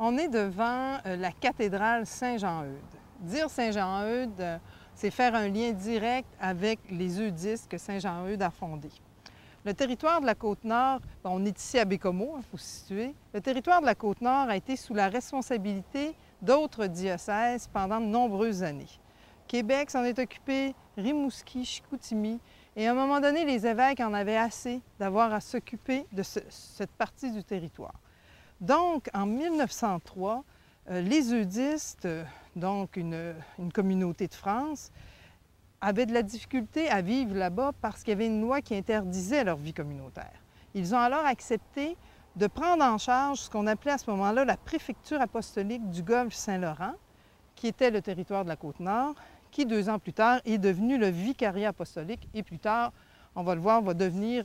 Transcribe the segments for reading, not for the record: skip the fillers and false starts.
On est devant la cathédrale Saint-Jean-Eudes. Dire Saint-Jean-Eudes, c'est faire un lien direct avec les Eudistes que Saint-Jean-Eudes a fondés. Le territoire de la Côte-Nord, on est ici à Bécomo, il faut se situer. Le territoire de la Côte-Nord a été sous la responsabilité d'autres diocèses pendant de nombreuses années. Québec s'en est occupé, Rimouski, Chicoutimi, et à un moment donné, les évêques en avaient assez d'avoir à s'occuper de cette partie du territoire. Donc, en 1903, les Eudistes, donc une communauté de France, avaient de la difficulté à vivre là-bas parce qu'il y avait une loi qui interdisait leur vie communautaire. Ils ont alors accepté de prendre en charge ce qu'on appelait à ce moment-là la préfecture apostolique du Golfe Saint-Laurent, qui était le territoire de la Côte-Nord, qui, 2 ans plus tard, est devenu le vicariat apostolique et plus tard, on va le voir, va devenir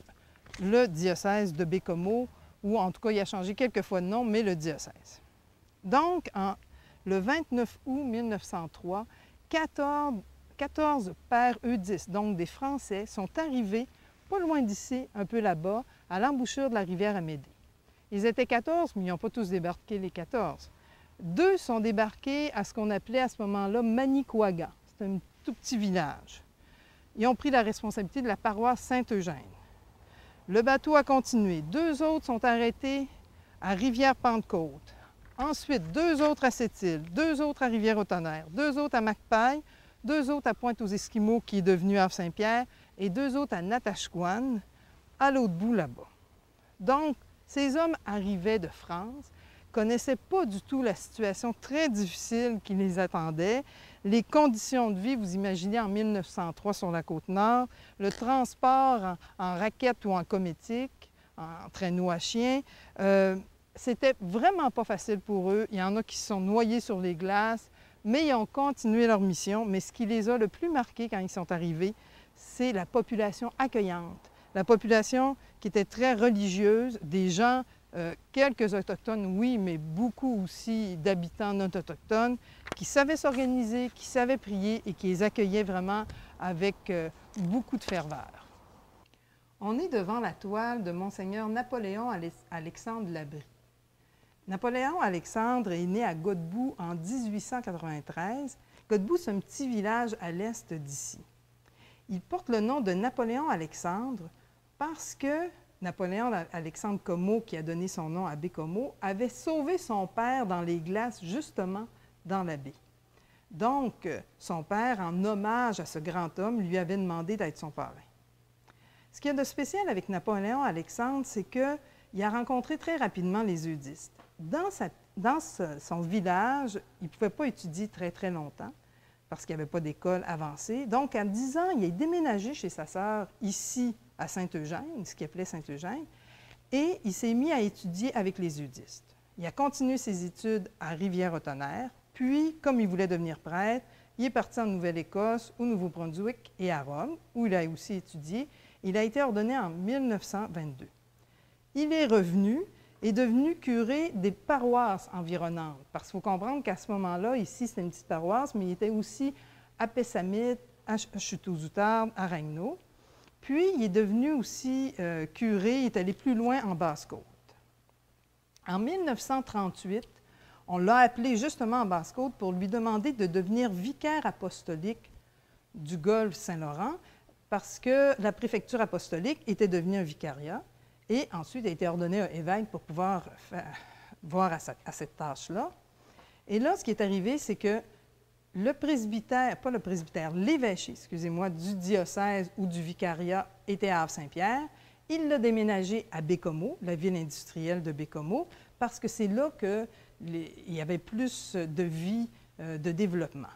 le diocèse de Bécomo, ou en tout cas, il a changé quelques fois de nom, mais le diocèse. Donc, le 29 août 1903, 14 pères eudistes, donc des Français, sont arrivés pas loin d'ici, un peu là-bas, à l'embouchure de la rivière Amédée. Ils étaient 14, mais ils n'ont pas tous débarqué les 14. 2 sont débarqués à ce qu'on appelait à ce moment-là Manicouagan. C'est un tout petit village. Ils ont pris la responsabilité de la paroisse Saint-Eugène. Le bateau a continué. 2 autres sont arrêtés à Rivière-Pentecôte. Ensuite, 2 autres à Sept-Îles, 2 autres à Rivière-au-Tonnerre, 2 autres à Macpaille, 2 autres à Pointe-aux-Esquimaux, qui est devenu Havre-Saint-Pierre, et 2 autres à Natashquan, à l'autre bout là-bas. Donc, ces hommes arrivaient de France, connaissaient pas du tout la situation très difficile qui les attendait, les conditions de vie, vous imaginez, en 1903 sur la Côte-Nord, le transport en raquette ou en cométique, en traîneau à chien, c'était vraiment pas facile pour eux. Il y en a qui se sont noyés sur les glaces, mais ils ont continué leur mission. Mais ce qui les a le plus marqués quand ils sont arrivés, c'est la population accueillante. La population qui était très religieuse, des gens, quelques autochtones, oui, mais beaucoup aussi d'habitants non autochtones, qui savaient s'organiser, qui savaient prier et qui les accueillaient vraiment avec beaucoup de ferveur. On est devant la toile de Monseigneur Napoléon Alexandre Labrie. Napoléon Alexandre est né à Godbout en 1893. Godbout, c'est un petit village à l'est d'ici. Il porte le nom de Napoléon Alexandre parce que Napoléon Alexandre Comeau, qui a donné son nom à Bécomo, avait sauvé son père dans les glaces, justement dans la baie. Donc, son père, en hommage à ce grand homme, lui avait demandé d'être son parrain. Ce qu'il y a de spécial avec Napoléon Alexandre, c'est qu'il a rencontré très rapidement les eudistes. Dans son village, il ne pouvait pas étudier très, très longtemps parce qu'il n'y avait pas d'école avancée. Donc, à 10 ans, il est déménagé chez sa sœur ici à Saint-Eugène, ce qu'il appelait Saint-Eugène, et il s'est mis à étudier avec les eudistes. Il a continué ses études à Rivière-au-Tonnerre, puis, comme il voulait devenir prêtre, il est parti en Nouvelle-Écosse, au Nouveau-Brunswick et à Rome, où il a aussi étudié. Il a été ordonné en 1922. Il est revenu et est devenu curé des paroisses environnantes. Parce qu'il faut comprendre qu'à ce moment-là, ici, c'était une petite paroisse, mais il était aussi à Pessamit, à Château-Outarde, à Ragnaud. Puis, il est devenu aussi curé, il est allé plus loin en Basse-Côte. En 1938, on l'a appelé justement en Basse-Côte pour lui demander de devenir vicaire apostolique du Golfe Saint-Laurent parce que la préfecture apostolique était devenue un vicariat et ensuite a été ordonné évêque pour pouvoir voir à cette tâche-là. Et là, ce qui est arrivé, c'est que le presbytère, pas le presbytère, l'évêché, excusez-moi, du diocèse ou du vicariat était à Havre-Saint-Pierre. Il l'a déménagé à Bécomo, la ville industrielle de Bécomo, parce que c'est là qu'il y avait plus de vie, de développement.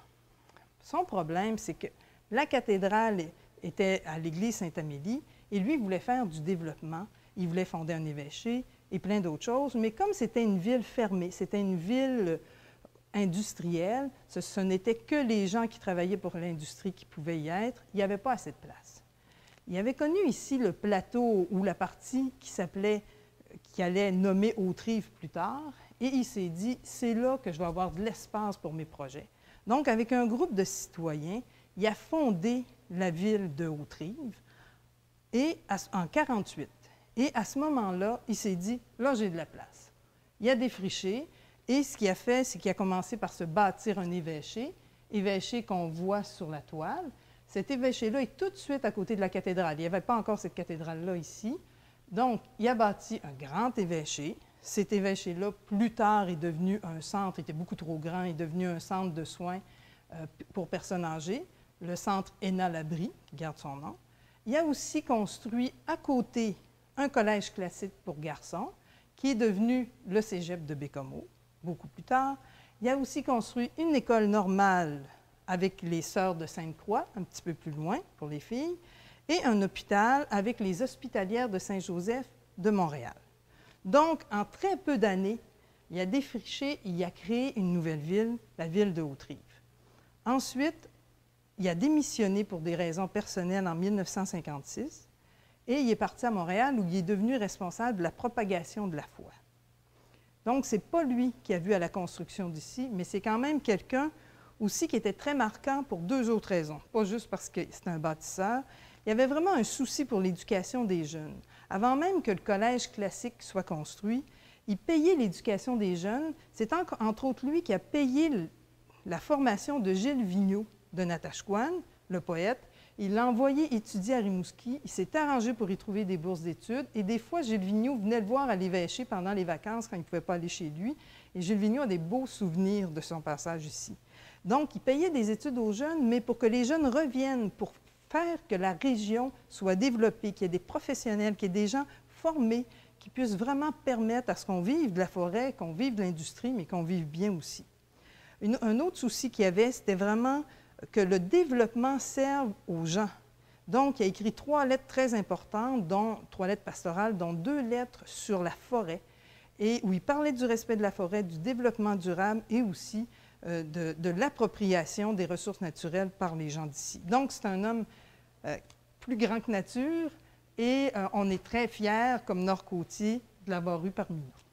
Son problème, c'est que la cathédrale était à l'église Sainte-Amélie et lui voulait faire du développement. Il voulait fonder un évêché et plein d'autres choses, mais comme c'était une ville fermée, c'était une ville industrielle, ce n'était que les gens qui travaillaient pour l'industrie qui pouvaient y être, il n'y avait pas assez de place. Il avait connu ici le plateau ou la partie qui allait nommer Autrive plus tard, et il s'est dit, c'est là que je vais avoir de l'espace pour mes projets. Donc, avec un groupe de citoyens, il a fondé la ville de Autrive en 1948. Et à ce moment-là, il s'est dit, là, j'ai de la place. Il a défriché Et ce qu'il a fait, c'est qu'il a commencé par se bâtir un évêché qu'on voit sur la toile. Cet évêché-là est tout de suite à côté de la cathédrale. Il n'y avait pas encore cette cathédrale-là ici. Donc, il a bâti un grand évêché. Cet évêché-là, plus tard, est devenu un centre, il était beaucoup trop grand, est devenu un centre de soins pour personnes âgées, le centre Hénin-Labrie, qui garde son nom. Il a aussi construit à côté un collège classique pour garçons, qui est devenu le cégep de Bécomo, beaucoup plus tard. Il a aussi construit une école normale avec les Sœurs de Sainte-Croix, un petit peu plus loin pour les filles, et un hôpital avec les Hospitalières de Saint-Joseph de Montréal. Donc, en très peu d'années, il a défriché, il a créé une nouvelle ville, la ville de Haute-Rive. Ensuite, il a démissionné pour des raisons personnelles en 1956 et il est parti à Montréal où il est devenu responsable de la propagation de la foi. Donc, ce n'est pas lui qui a vu à la construction d'ici, mais c'est quand même quelqu'un aussi qui était très marquant pour deux autres raisons. Pas juste parce que c'est un bâtisseur. Il y avait vraiment un souci pour l'éducation des jeunes. Avant même que le collège classique soit construit, il payait l'éducation des jeunes. C'est entre autres lui qui a payé la formation de Gilles Vigneault de Natashquan, le poète. Il l'a envoyé étudier à Rimouski. Il s'est arrangé pour y trouver des bourses d'études. Et des fois, Gilles Vigneault venait le voir à l'évêché pendant les vacances quand il ne pouvait pas aller chez lui. Et Gilles Vigneault a des beaux souvenirs de son passage ici. Donc, il payait des études aux jeunes, mais pour que les jeunes reviennent, pour faire que la région soit développée, qu'il y ait des professionnels, qu'il y ait des gens formés qui puissent vraiment permettre à ce qu'on vive de la forêt, qu'on vive de l'industrie, mais qu'on vive bien aussi. Un autre souci qu'il y avait, c'était vraiment que le développement serve aux gens. Donc, il a écrit 3 lettres très importantes, dont 3 lettres pastorales, dont 2 lettres sur la forêt, et où il parlait du respect de la forêt, du développement durable et aussi de l'appropriation des ressources naturelles par les gens d'ici. Donc, c'est un homme plus grand que nature et on est très fiers, comme Nord-Côtier, de l'avoir eu parmi nous.